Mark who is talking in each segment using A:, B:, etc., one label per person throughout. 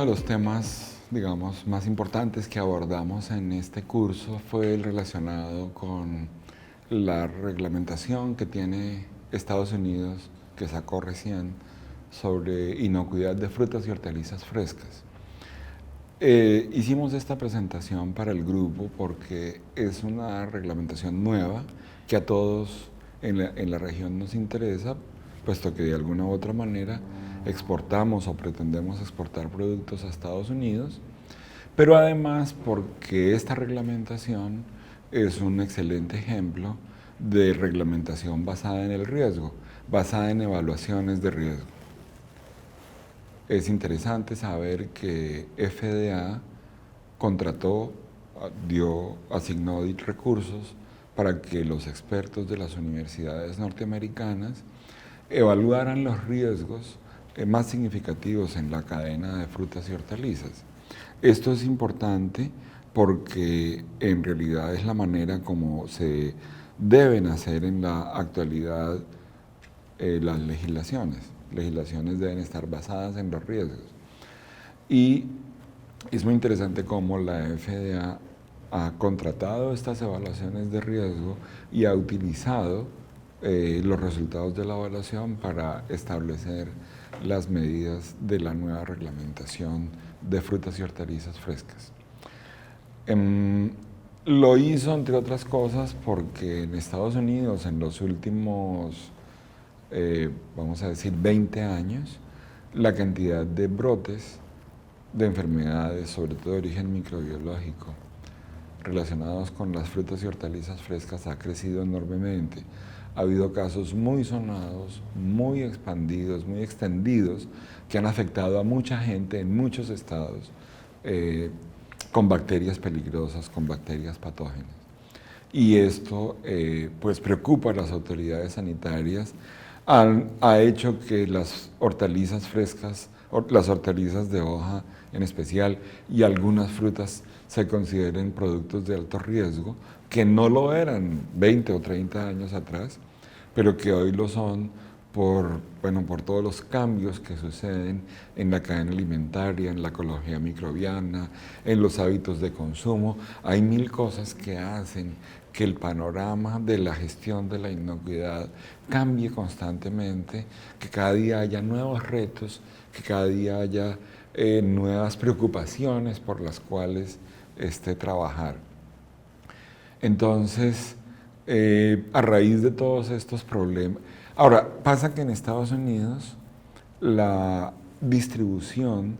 A: de los temas, digamos, más importantes que abordamos en este curso fue el relacionado con la reglamentación que tiene Estados Unidos, que sacó recién, sobre inocuidad de frutas y hortalizas frescas. Hicimos esta presentación para el grupo porque es una reglamentación nueva que a todos en la región nos interesa, puesto que de alguna u otra manera exportamos o pretendemos exportar productos a Estados Unidos, pero además porque esta reglamentación es un excelente ejemplo de reglamentación basada en el riesgo, basada en evaluaciones de riesgo. Es interesante saber que FDA contrató, asignó recursos para que los expertos de las universidades norteamericanas evaluaran los riesgos más significativos en la cadena de frutas y hortalizas. Esto es importante porque en realidad es la manera como se deben hacer en la actualidad las legislaciones. Legislaciones deben estar basadas en los riesgos. Y es muy interesante cómo la FDA ha contratado estas evaluaciones de riesgo y ha utilizado los resultados de la evaluación para establecer las medidas de la nueva reglamentación de frutas y hortalizas frescas. Lo hizo, entre otras cosas, porque en Estados Unidos en los últimos, vamos a decir, 20 años, la cantidad de brotes de enfermedades, sobre todo de origen microbiológico, relacionados con las frutas y hortalizas frescas ha crecido enormemente. Ha habido casos muy sonados, muy expandidos, muy extendidos, que han afectado a mucha gente en muchos estados con bacterias peligrosas, con bacterias patógenas. Y esto pues preocupa a las autoridades sanitarias. Ha hecho que las hortalizas frescas, las hortalizas de hoja en especial, y algunas frutas se consideren productos de alto riesgo, que no lo eran 20 o 30 años atrás, pero que hoy lo son por todos los cambios que suceden en la cadena alimentaria, en la ecología microbiana, en los hábitos de consumo. Hay mil cosas que hacen que el panorama de la gestión de la inocuidad cambie constantemente, que cada día haya nuevos retos, que cada día haya nuevas preocupaciones por las cuales trabajar. Entonces, a raíz de todos estos problemas, ahora, pasa que en Estados Unidos la distribución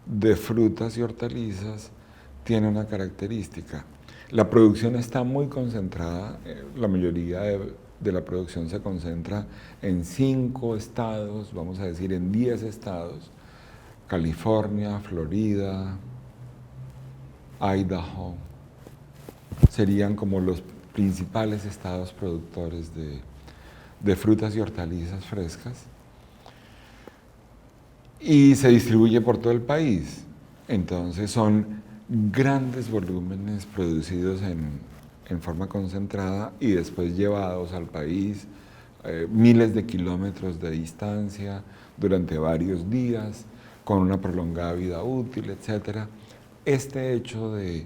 A: de frutas y hortalizas tiene una característica. La producción está muy concentrada, la mayoría de la producción se concentra en 5 estados, vamos a decir en 10 estados, California, Florida, Idaho, serían como los principales estados productores de frutas y hortalizas frescas, y se distribuye por todo el país. Entonces son grandes volúmenes producidos en forma concentrada y después llevados al país, miles de kilómetros de distancia durante varios días, con una prolongada vida útil, etc. Este hecho de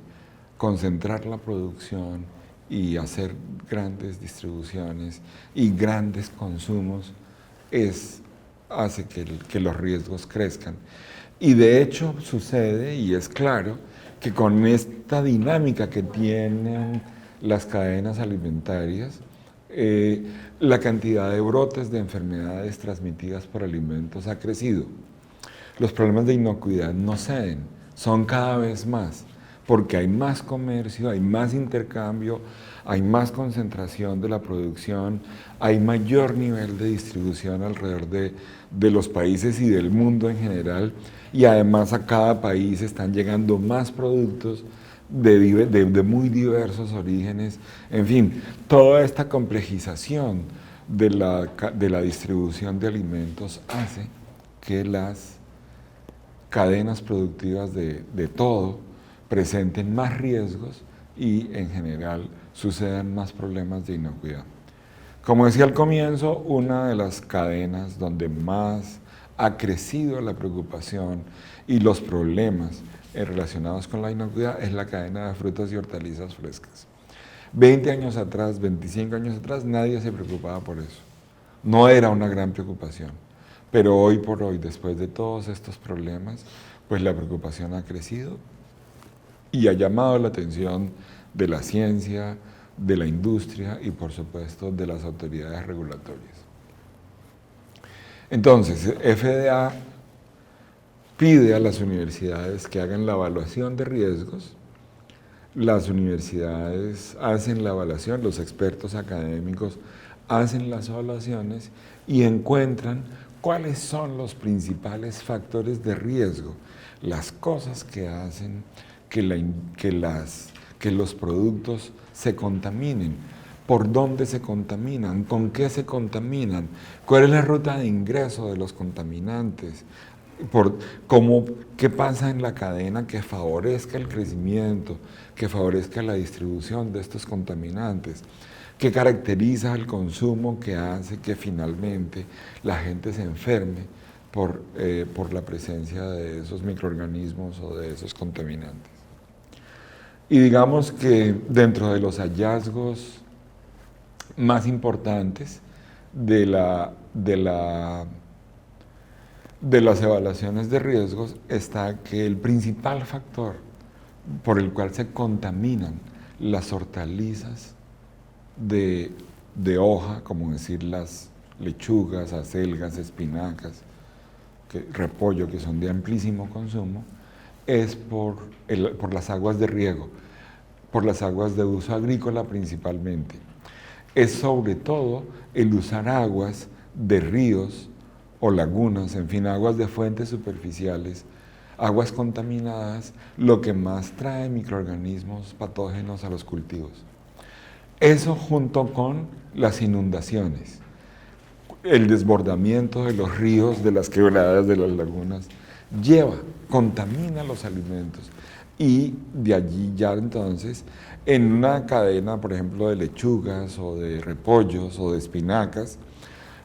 A: concentrar la producción y hacer grandes distribuciones y grandes consumos hace que los riesgos crezcan. Y de hecho sucede, y es claro, que con esta dinámica que tienen las cadenas alimentarias, la cantidad de brotes de enfermedades transmitidas por alimentos ha crecido. Los problemas de inocuidad no ceden, son cada vez más, porque hay más comercio, hay más intercambio, hay más concentración de la producción, hay mayor nivel de distribución alrededor de los países y del mundo en general, y además a cada país están llegando más productos de muy diversos orígenes. En fin, toda esta complejización de la distribución de alimentos hace que las cadenas productivas de todo presenten más riesgos y en general sucedan más problemas de inocuidad. Como decía al comienzo, una de las cadenas donde más ha crecido la preocupación y los problemas relacionados con la inocuidad es la cadena de frutas y hortalizas frescas. 20 años atrás, 25 años atrás, nadie se preocupaba por eso. No era una gran preocupación. Pero hoy por hoy, después de todos estos problemas, pues la preocupación ha crecido y ha llamado la atención de la ciencia, de la industria y por supuesto de las autoridades regulatorias. Entonces, FDA pide a las universidades que hagan la evaluación de riesgos. Las universidades hacen la evaluación, los expertos académicos hacen las evaluaciones y encuentran cuáles son los principales factores de riesgo, las cosas que hacen que los productos se contaminen, por dónde se contaminan, con qué se contaminan, cuál es la ruta de ingreso de los contaminantes, qué pasa en la cadena que favorezca el crecimiento, que favorezca la distribución de estos contaminantes, qué caracteriza el consumo que hace que finalmente la gente se enferme por la presencia de esos microorganismos o de esos contaminantes. Y digamos que dentro de los hallazgos más importantes de las evaluaciones de riesgos está que el principal factor por el cual se contaminan las hortalizas de hoja, como decir las lechugas, acelgas, espinacas, repollo, que son de amplísimo consumo, es por las aguas de riego, por las aguas de uso agrícola principalmente. Es sobre todo el usar aguas de ríos o lagunas, en fin, aguas de fuentes superficiales, aguas contaminadas, lo que más trae microorganismos patógenos a los cultivos. Eso junto con las inundaciones, el desbordamiento de los ríos, de las quebradas, de las lagunas, contamina los alimentos. Y de allí ya entonces, en una cadena, por ejemplo, de lechugas o de repollos o de espinacas,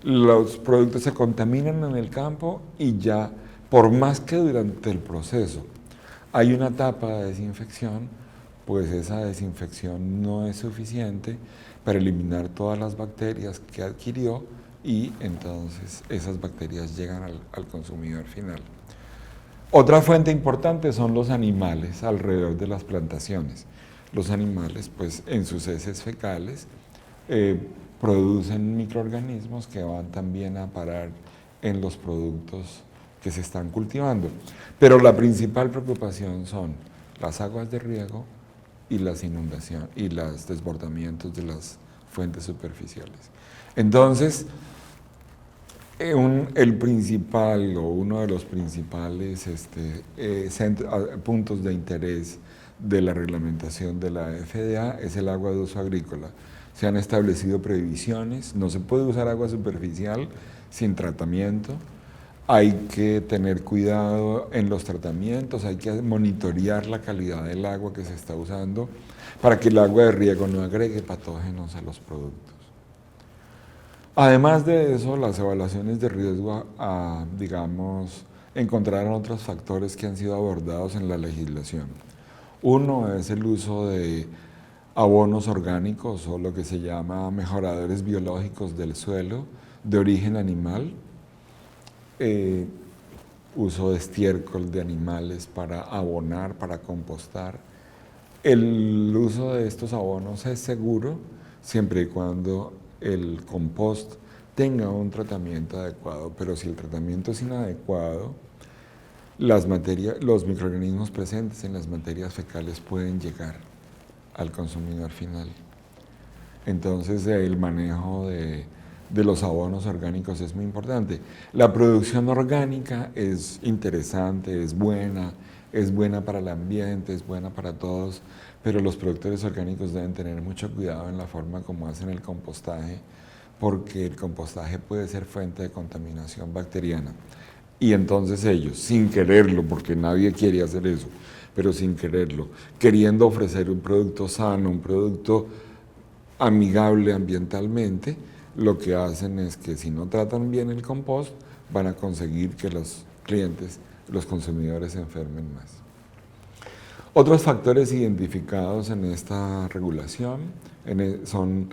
A: los productos se contaminan en el campo y ya, por más que durante el proceso hay una etapa de desinfección, pues esa desinfección no es suficiente para eliminar todas las bacterias que adquirió y entonces esas bacterias llegan al consumidor final. Otra fuente importante son los animales alrededor de las plantaciones. Los animales, pues en sus heces fecales, producen microorganismos que van también a parar en los productos que se están cultivando. Pero la principal preocupación son las aguas de riego y las inundaciones y los desbordamientos de las fuentes superficiales. Entonces, el principal o uno de los principales puntos de interés de la reglamentación de la FDA es el agua de uso agrícola. Se han establecido prohibiciones, no se puede usar agua superficial sin tratamiento, hay que tener cuidado en los tratamientos, hay que monitorear la calidad del agua que se está usando para que el agua de riego no agregue patógenos a los productos. Además de eso, las evaluaciones de riesgo, digamos, encontraron otros factores que han sido abordados en la legislación. Uno es el uso de abonos orgánicos o lo que se llama mejoradores biológicos del suelo de origen animal, uso de estiércol de animales para abonar, para compostar. El uso de estos abonos es seguro siempre y cuando el compost tenga un tratamiento adecuado, pero si el tratamiento es inadecuado, los microorganismos presentes en las materias fecales pueden llegar al consumidor final. Entonces el manejo de los abonos orgánicos es muy importante. La producción orgánica es interesante, es buena para el ambiente, es buena para todos, pero los productores orgánicos deben tener mucho cuidado en la forma como hacen el compostaje, porque el compostaje puede ser fuente de contaminación bacteriana. Y entonces ellos, sin quererlo, porque nadie quiere hacer eso, pero sin quererlo, queriendo ofrecer un producto sano, un producto amigable ambientalmente, lo que hacen es que si no tratan bien el compost, van a conseguir que los clientes, los consumidores se enfermen más. Otros factores identificados en esta regulación son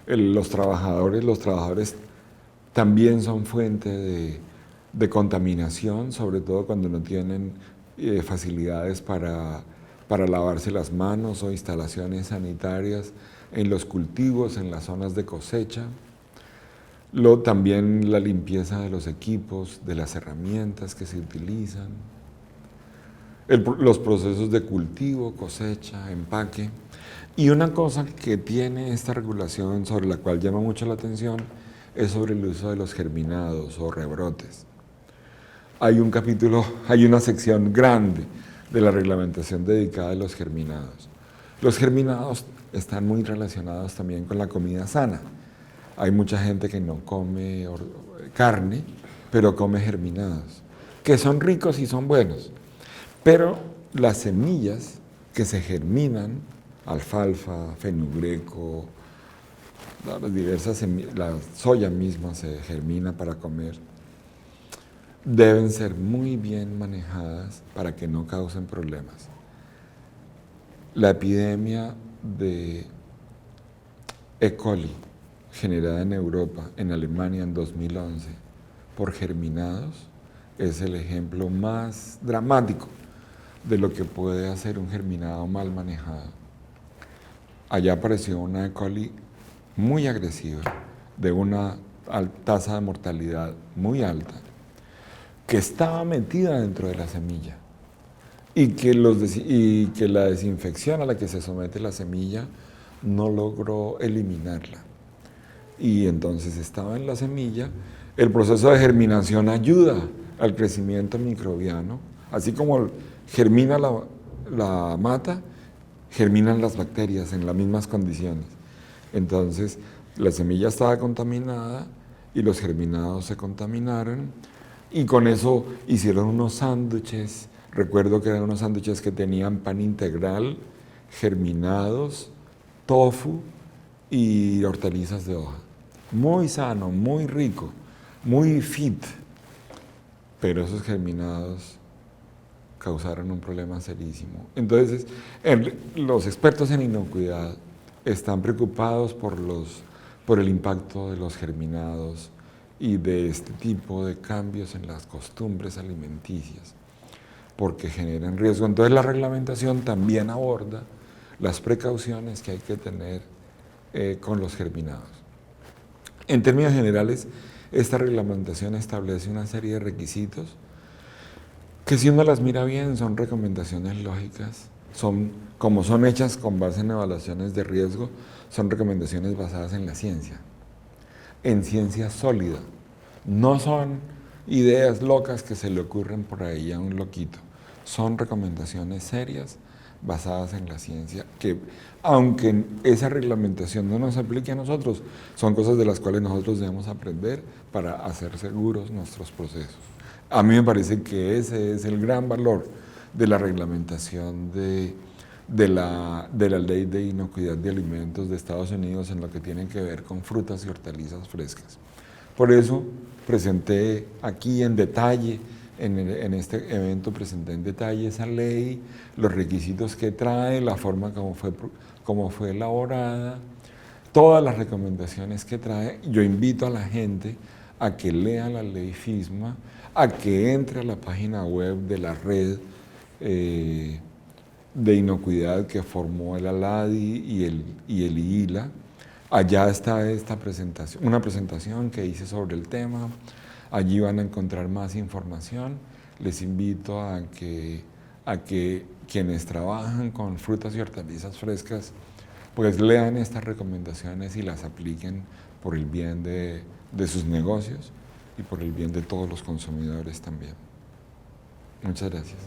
A: los trabajadores. Los trabajadores también son fuente de contaminación, sobre todo cuando no tienen facilidades para lavarse las manos o instalaciones sanitarias en los cultivos, en las zonas de cosecha. También la limpieza de los equipos, de las herramientas que se utilizan, los procesos de cultivo, cosecha, empaque. Y una cosa que tiene esta regulación sobre la cual llama mucho la atención es sobre el uso de los germinados o rebrotes. Hay un capítulo, hay una sección grande de la reglamentación dedicada a los germinados. Los germinados están muy relacionados también con la comida sana. Hay mucha gente que no come carne, pero come germinados, que son ricos y son buenos. Pero las semillas que se germinan, alfalfa, fenugreco, las diversas semillas, la soya misma se germina para comer, deben ser muy bien manejadas para que no causen problemas. La epidemia de E. coli generada en Europa, en Alemania en 2011, por germinados, es el ejemplo más dramático de lo que puede hacer un germinado mal manejado. Allá apareció una E. coli muy agresiva, de una tasa de mortalidad muy alta, que estaba metida dentro de la semilla y que la desinfección a la que se somete la semilla no logró eliminarla. Y entonces estaba en la semilla. El proceso de germinación ayuda al crecimiento microbiano, así como germina la mata, germinan las bacterias en las mismas condiciones. Entonces, la semilla estaba contaminada y los germinados se contaminaron, y con eso hicieron unos sándwiches. Recuerdo que eran unos sándwiches que tenían pan integral, germinados, tofu y hortalizas de hoja. Muy sano, muy rico, muy fit. Pero esos germinados causaron un problema serísimo. Entonces, los expertos en inocuidad están preocupados por el impacto de los germinados y de este tipo de cambios en las costumbres alimenticias, porque generan riesgo. Entonces, la reglamentación también aborda las precauciones que hay que tener con los germinados. En términos generales, esta reglamentación establece una serie de requisitos que, si uno las mira bien, son recomendaciones lógicas, como son hechas con base en evaluaciones de riesgo, son recomendaciones basadas en la ciencia, en ciencia sólida. No son ideas locas que se le ocurren por ahí a un loquito. Son recomendaciones serias basadas en la ciencia, que aunque esa reglamentación no nos aplique a nosotros, son cosas de las cuales nosotros debemos aprender para hacer seguros nuestros procesos. A mí me parece que ese es el gran valor de la reglamentación de la Ley de Inocuidad de Alimentos de Estados Unidos en lo que tiene que ver con frutas y hortalizas frescas. Por eso presenté aquí en detalle, en este evento presenté en detalle esa ley, los requisitos que trae, la forma como fue elaborada, todas las recomendaciones que trae. Yo invito a la gente a que lea la ley FISMA, a que entre a la página web de la red de inocuidad que formó el ALADI y el IILA. Allá está una presentación que hice sobre el tema. Allí van a encontrar más información. Les invito a que quienes trabajan con frutas y hortalizas frescas pues lean estas recomendaciones y las apliquen por el bien de sus negocios y por el bien de todos los consumidores también. Muchas gracias.